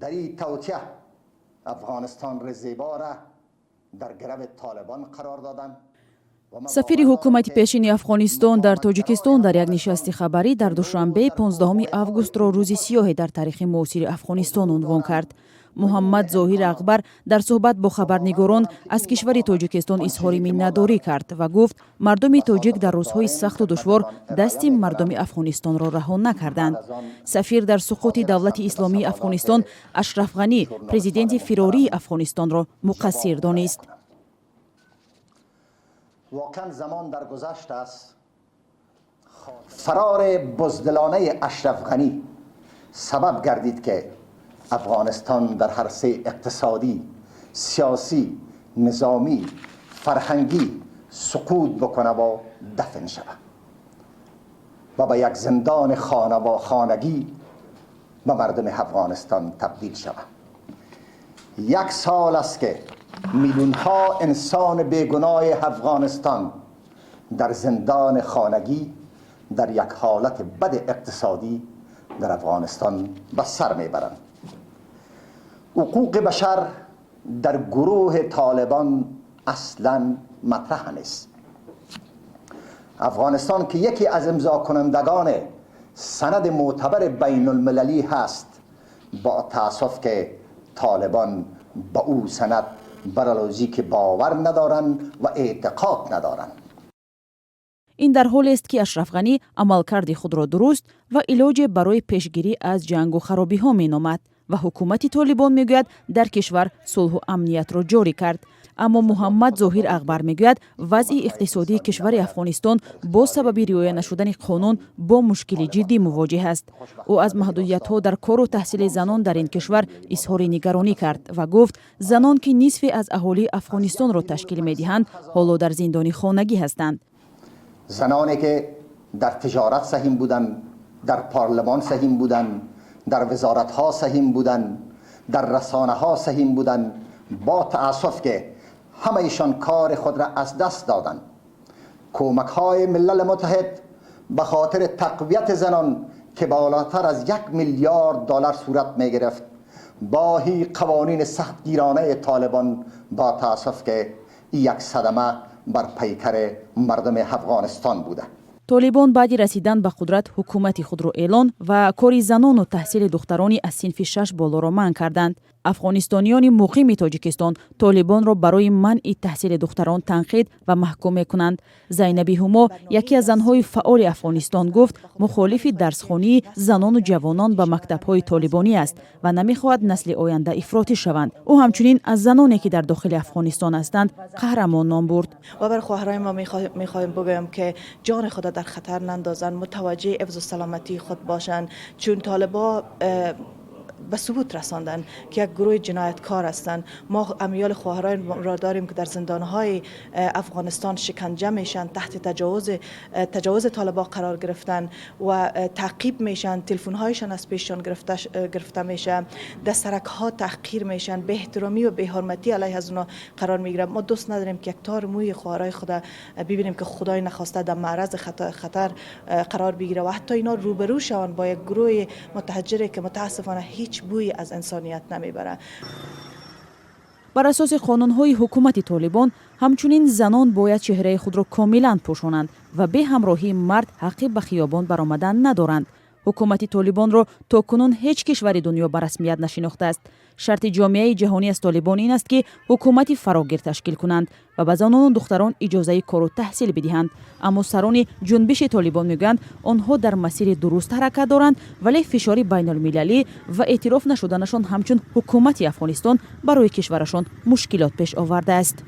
در این توطئه افغانستان را زیبا را در گرو طالبان قرار دادند. سفیر حکومت پیشین افغانستان در تاجیکستان در یک نشست خبری در دوشنبه 15 август را روز سیاهی در تاریخ معاصر افغانستان عنوان کرد. محمد ظاهر اغبر در صحبت با خبرنگاران از کشور تاجیکستان اظهار منتداری کرد و گفت مردم تاجیک در روزهای سخت و دشوار دست مردم افغانستان را رها نکردند. سفیر در سقوط دولت اسلامی افغانستان اشرف غنی پرزیدنت فراری افغانستان را مقصر دانست. واقعا زمان در گذشت است فرار بزدلانه اشرف غنی سبب گردید که افغانستان در عرصه اقتصادی، سیاسی، نظامی، فرهنگی سقوط بکنه و دفن شود و به یک زندان خانگی به مردم افغانستان تبدیل شود. 1 سال است که میلیون ها انسان بیگناه افغانستان در زندان خانگی در یک حالت بد اقتصادی در افغانستان به سر میبرند. حقوق بشر در گروه طالبان اصلا مطرح نیست. افغانستان که یکی از امضا کنندگان سند معتبر بین المللی هست، با تأسف که طالبان با او سند برالوزی که باور ندارند و اعتقاد ندارند. این در حالی است که اشرف غنی عملکرد خود را درست و علاج برای پیشگیری از جنگ و خرابی ها می نامد و حکومت طالبان میگوید در کشور صلح و امنیت را جاری کرد. اما محمد ظاهر اغبر میگوید وضع اقتصادی کشور افغانستان با سبب رعایت نشدن قانون با مشکل جدی مواجه است. او از محدودیت ها در کار و تحصیل زنان در این کشور اظهار نگرانی کرد و گفت زنان که نصف از اهالی افغانستان را تشکیل میدهند حالا در زندان خانگی هستند. زنانی که در تجارت سهیم بودند، در پارلمان سهیم بودند، در وزارت ها سهیم بودند، در رسانه ها سهیم بودند، با تأسف که همه ایشان کار خود را از دست دادند. کمک های ملل متحد به خاطر تقویت زنان که بالاتر از 1 میلیارد دلار صورت می گرفت با هی قوانین سختگیرانه طالبان، با تأسف که یک صدمه بر پیکر مردم افغانستان بوده. طالبان بعد رسیدن به قدرت حکومت خود را اعلان و کار زنان و تحصیل دخترانی از صنف 6 بالا را منع کردند. افغانستانیان مقیم تاجیکستان طالبان را برای منع تحصیل دختران تنقید و محکوم می‌کنند. زینبی هما یکی از زنهای فعال افغانستان گفت مخالف درسخوانی زنان و جوانان به مکتب‌های طالبانی است و نمی‌خواهد نسل آینده افراطی شوند. او همچنین از زنانی که در داخل افغانستان هستند قهرمان نام برد. و بر خواهرای ما می‌خوایم بگویم که جان خود در خطر نندازند، متوجه حفظ و سلامتی خود باشند، چون طالبان به ثبوت رساندن که یک گروه جنایتکار هستند. ما امیال خواهران را داریم که در زندانهای افغانستان شکنجه میشن، تحت تجاوز طالبان قرار گرفتن و تعقیب میشن، تلفن هایشان از پیششان گرفته میشه، در سرک ها تحقیر میشن، به احترامی و به حرمتی علیه از اونا قرار میگیرن. ما دوست نداریم که یک تار موی خواهرای خود ببینیم که خدای نخواسته در معرض خطر قرار بگیره و حتی اینا روبرو شوند با یک گروه متحجری که متاسفانه هیچ بوی از انسانیت نمیبره. بر اساس قانون‌های حکومت طالبان همچنین زنان باید چهره خود را کاملا پوشانند و به همراهی مرد حق به خیابان برآمدن ندارند. حکومت طالبان را تاکنون هیچ کشور دنیا به رسمیت نشناخته است. شرط جامعه جهانی از طالبان این است که حکومت فراگیر تشکیل کنند و به زنان و دختران اجازه کار و تحصیل بدهند. اما سران جنبش طالبان میگویند آنها در مسیر درست حرکت دارند، ولی فشار بین المللی و اعتراف نشدنشان همچون حکومت افغانستان برای کشورشان مشکلات پیش آورده است.